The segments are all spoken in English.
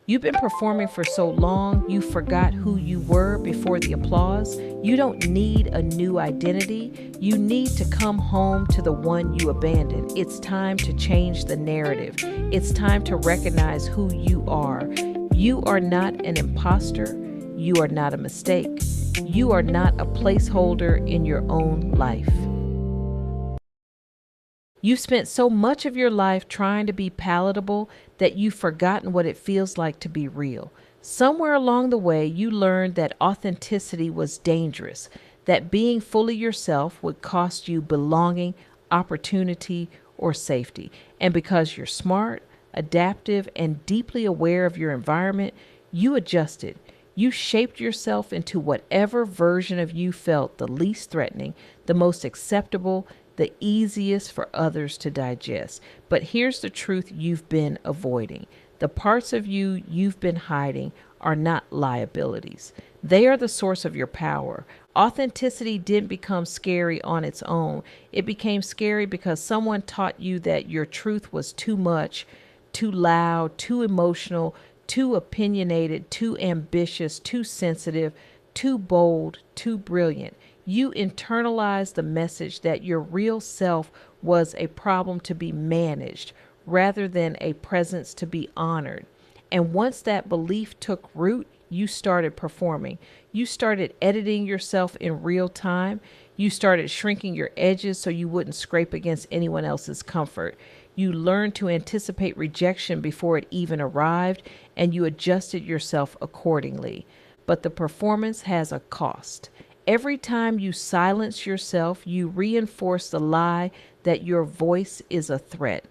You've been performing for so long, you forgot who you were before the applause. You don't need a new identity. You need to come home to the one you abandoned. It's time to change the narrative. It's time to recognize who you are. You are not an imposter. You are not a mistake. You are not a placeholder in your own life. You've spent so much of your life trying to be palatable that you've forgotten what it feels like to be real. Somewhere along the way, you learned that authenticity was dangerous, that being fully yourself would cost you belonging, opportunity, or safety. And because you're smart, adaptive, and deeply aware of your environment, you adjusted. You shaped yourself into whatever version of you felt the least threatening, the most acceptable, the easiest for others to digest. But here's the truth you've been avoiding. The parts of you you've been hiding are not liabilities. They are the source of your power. Authenticity didn't become scary on its own. It became scary because someone taught you that your truth was too much, too loud, too emotional, too opinionated, too ambitious, too sensitive, too bold, too brilliant. You internalized the message that your real self was a problem to be managed rather than a presence to be honored. And once that belief took root, you started performing. You started editing yourself in real time. You started shrinking your edges so you wouldn't scrape against anyone else's comfort. You learned to anticipate rejection before it even arrived, and you adjusted yourself accordingly. But the performance has a cost. Every time you silence yourself, you reinforce the lie that your voice is a threat.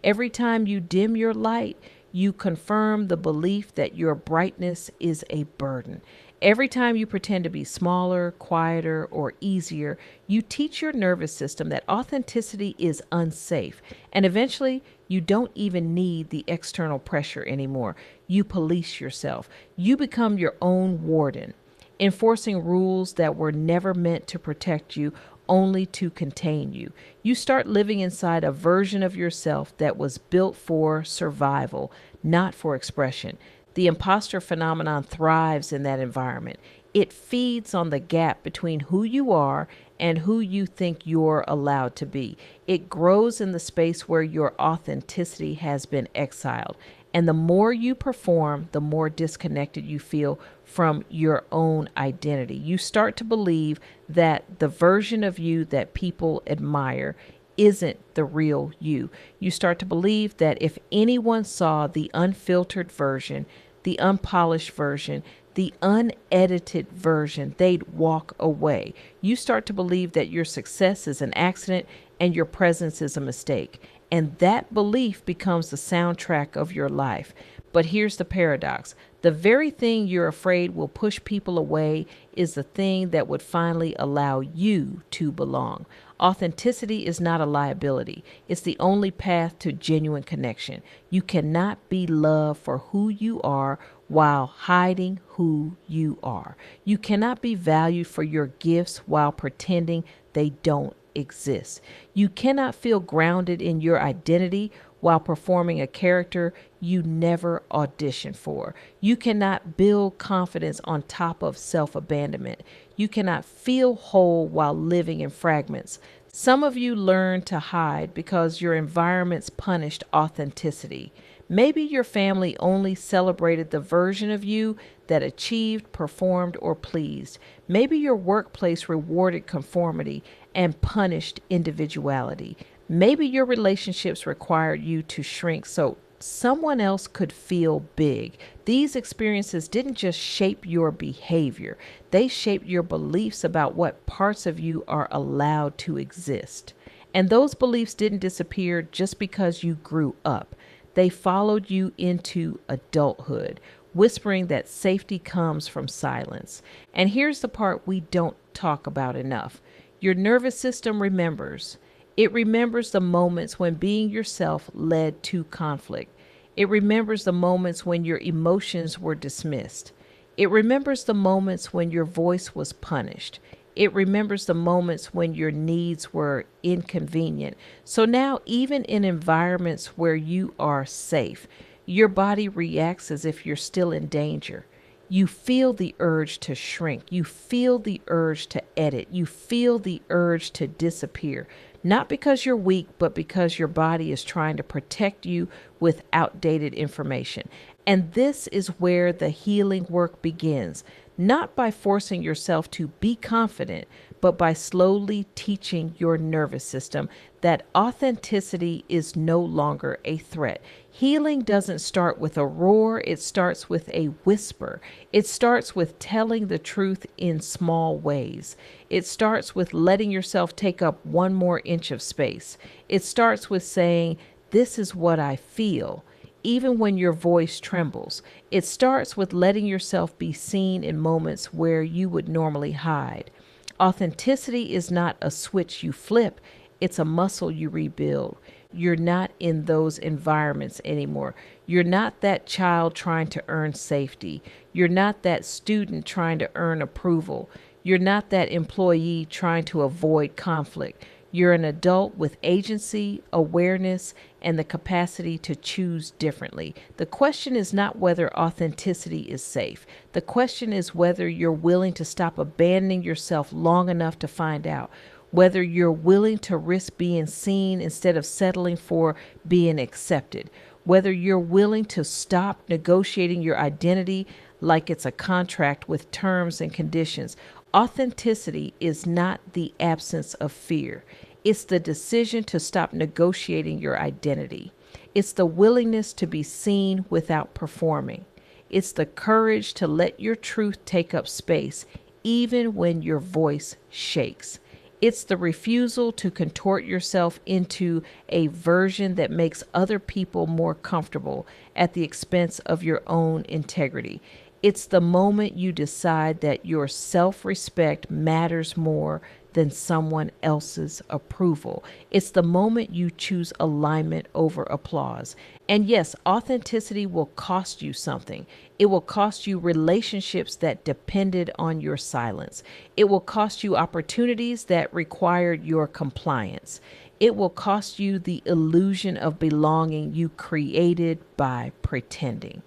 Every time you dim your light, you confirm the belief that your brightness is a burden. Every time you pretend to be smaller, quieter, or easier, you teach your nervous system that authenticity is unsafe. And eventually, you don't even need the external pressure anymore. You police yourself. You become your own warden, enforcing rules that were never meant to protect you, only to contain you. You start living inside a version of yourself that was built for survival, not for expression. The imposter phenomenon thrives in that environment. It feeds on the gap between who you are and who you think you're allowed to be. It grows in the space where your authenticity has been exiled. And the more you perform, the more disconnected you feel from your own identity. You start to believe that the version of you that people admire isn't the real you. You start to believe that if anyone saw the unfiltered version, the unpolished version, the unedited version, they'd walk away. You start to believe that your success is an accident and your presence is a mistake. And that belief becomes the soundtrack of your life. But here's the paradox. The very thing you're afraid will push people away is the thing that would finally allow you to belong. Authenticity is not a liability. It's the only path to genuine connection. You cannot be loved for who you are while hiding who you are. You cannot be valued for your gifts while pretending they don't exist. You cannot feel grounded in your identity while performing a character you never auditioned for. You cannot build confidence on top of self-abandonment. You cannot feel whole while living in fragments. Some of you learn to hide because your environments punished authenticity. Maybe your family only celebrated the version of you that achieved, performed, or pleased. Maybe your workplace rewarded conformity and punished individuality. Maybe your relationships required you to shrink so someone else could feel big. These experiences didn't just shape your behavior, they shaped your beliefs about what parts of you are allowed to exist. And those beliefs didn't disappear just because you grew up. They followed you into adulthood, whispering that safety comes from silence. And here's the part we don't talk about enough. Your nervous system remembers. It remembers the moments when being yourself led to conflict. It remembers the moments when your emotions were dismissed. It remembers the moments when your voice was punished. It remembers the moments when your needs were inconvenient. So now, even in environments where you are safe, Your body reacts as if you're still in danger. You feel the urge to shrink. You feel the urge to edit. You feel the urge to disappear. Not because you're weak, but because your body is trying to protect you with outdated information. And this is where the healing work begins, not by forcing yourself to be confident, but by slowly teaching your nervous system that authenticity is no longer a threat. Healing doesn't start with a roar, it starts with a whisper. It starts with telling the truth in small ways. It starts with letting yourself take up one more inch of space. It starts with saying, "This is what I feel," even when your voice trembles. It starts with letting yourself be seen in moments where you would normally hide. Authenticity is not a switch you flip, it's a muscle you rebuild. You're not in those environments anymore. You're not that child trying to earn safety. You're not that student trying to earn approval. You're not that employee trying to avoid conflict. You're an adult with agency, awareness, and the capacity to choose differently. The question is not whether authenticity is safe. The question is whether you're willing to stop abandoning yourself long enough to find out. Whether you're willing to risk being seen instead of settling for being accepted. Whether you're willing to stop negotiating your identity like it's a contract with terms and conditions. Authenticity is not the absence of fear. It's the decision to stop negotiating your identity. It's the willingness to be seen without performing. It's the courage to let your truth take up space, even when your voice shakes. It's the refusal to contort yourself into a version that makes other people more comfortable at the expense of your own integrity. It's the moment you decide that your self-respect matters more than someone else's approval. It's the moment you choose alignment over applause. And yes, authenticity will cost you something. It will cost you relationships that depended on your silence. It will cost you opportunities that required your compliance. It will cost you the illusion of belonging you created by pretending.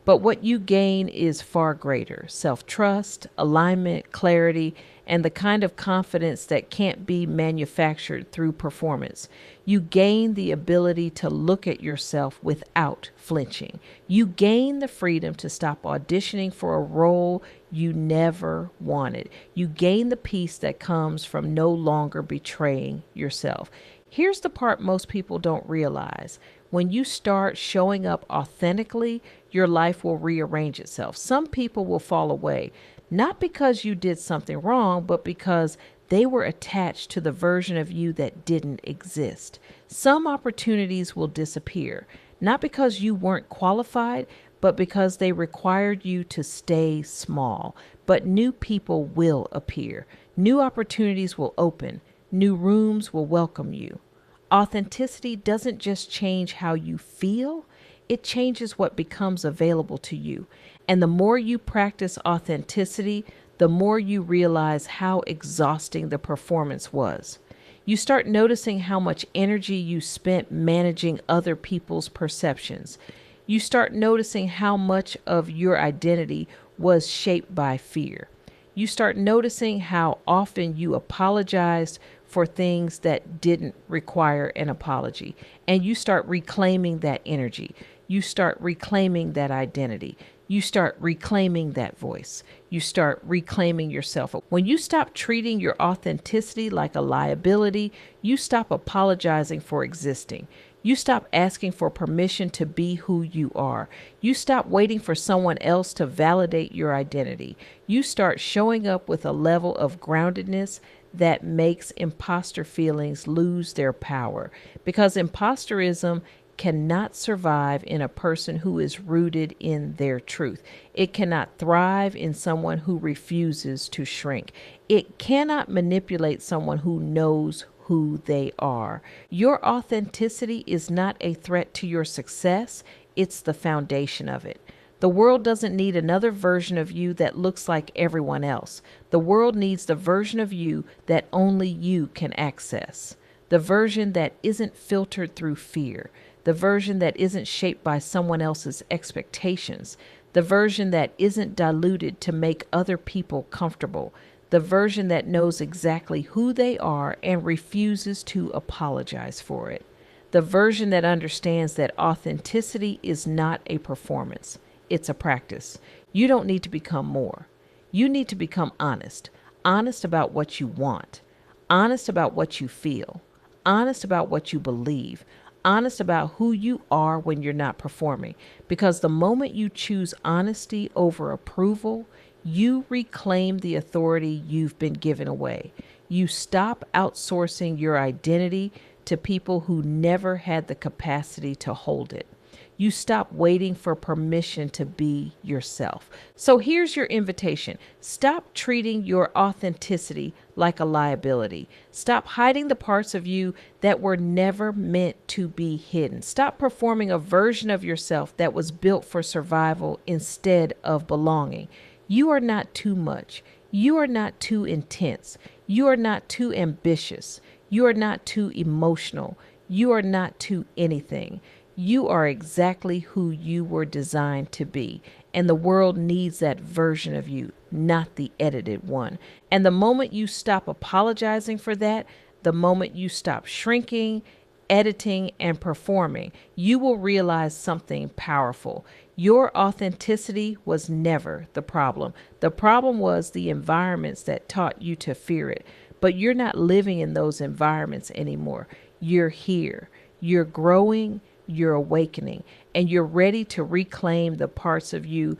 But what you gain is far greater: self-trust, alignment, clarity, and the kind of confidence that can't be manufactured through performance. You gain the ability to look at yourself without flinching. You gain the freedom to stop auditioning for a role you never wanted. You gain the peace that comes from no longer betraying yourself. Here's the part most people don't realize. When you start showing up authentically, your life will rearrange itself. Some people will fall away, not because you did something wrong, but because they were attached to the version of you that didn't exist. Some opportunities will disappear, not because you weren't qualified, but because they required you to stay small. But new people will appear. New opportunities will open. New rooms will welcome you. Authenticity doesn't just change how you feel, it changes what becomes available to you. And the more you practice authenticity, the more you realize how exhausting the performance was. You start noticing how much energy you spent managing other people's perceptions. You start noticing how much of your identity was shaped by fear. You start noticing how often you apologized for things that didn't require an apology. And you start reclaiming that energy. You start reclaiming that identity. You start reclaiming that voice. You start reclaiming yourself. When you stop treating your authenticity like a liability, you stop apologizing for existing. You stop asking for permission to be who you are. You stop waiting for someone else to validate your identity. You start showing up with a level of groundedness that makes imposter feelings lose their power. Because impostorism cannot survive in a person who is rooted in their truth. It cannot thrive in someone who refuses to shrink. It cannot manipulate someone who knows who they are. Your authenticity is not a threat to your success. It's the foundation of it. The world doesn't need another version of you that looks like everyone else. The world needs the version of you that only you can access. The version that isn't filtered through fear. the version that isn't shaped by someone else's expectations, the version that isn't diluted to make other people comfortable, the version that knows exactly who they are and refuses to apologize for it, the version that understands that authenticity is not a performance, it's a practice. You don't need to become more. You need to become honest, honest about what you want, honest about what you feel, honest about what you believe, honest about who you are when you're not performing. Because the moment you choose honesty over approval, you reclaim the authority you've been given away. You stop outsourcing your identity to people who never had the capacity to hold it. You stop waiting for permission to be yourself. So here's your invitation. Stop treating your authenticity like a liability. Stop hiding the parts of you that were never meant to be hidden. Stop performing a version of yourself that was built for survival instead of belonging. You are not too much. You are not too intense. You are not too ambitious. You are not too emotional. You are not too anything. You are exactly who you were designed to be, and the world needs that version of you, not the edited one. And the moment you stop apologizing for that, the moment you stop shrinking, editing, and performing, you will realize something powerful. Your authenticity was never the problem. The problem was the environments that taught you to fear it. But you're not living in those environments anymore. You're here. You're growing. You're awakening, and you're ready to reclaim the parts of you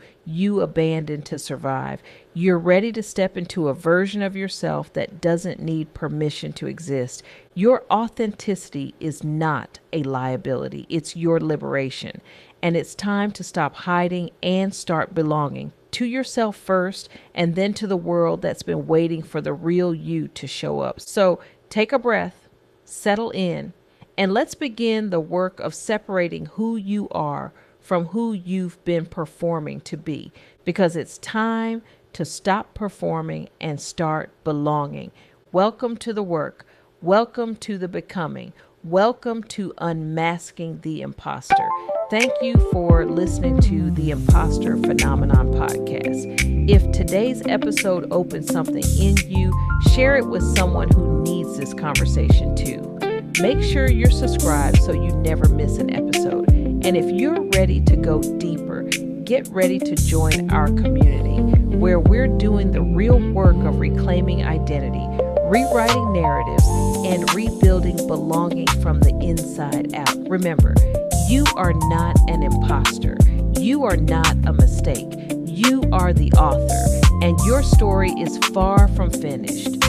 abandoned to survive. You're ready to step into a version of yourself that doesn't need permission to exist. Your authenticity is not a liability. It's your liberation. And it's time to stop hiding and start belonging to yourself first, and then to the world that's been waiting for the real you to show up. So take a breath, settle in, and let's begin the work of separating who you are from who you've been performing to be, because it's time to stop performing and start belonging. Welcome to the work. Welcome to the becoming. Welcome to unmasking the imposter. Thank you for listening to the Impostor Phenomenon podcast. If today's episode opened something in you, share it with someone who needs this conversation too. Make sure you're subscribed so you never miss an episode. And if you're ready to go deeper, get ready to join our community where we're doing the real work of reclaiming identity, rewriting narratives, and rebuilding belonging from the inside out. Remember, you are not an imposter. You are not a mistake. You are the author, and your story is far from finished.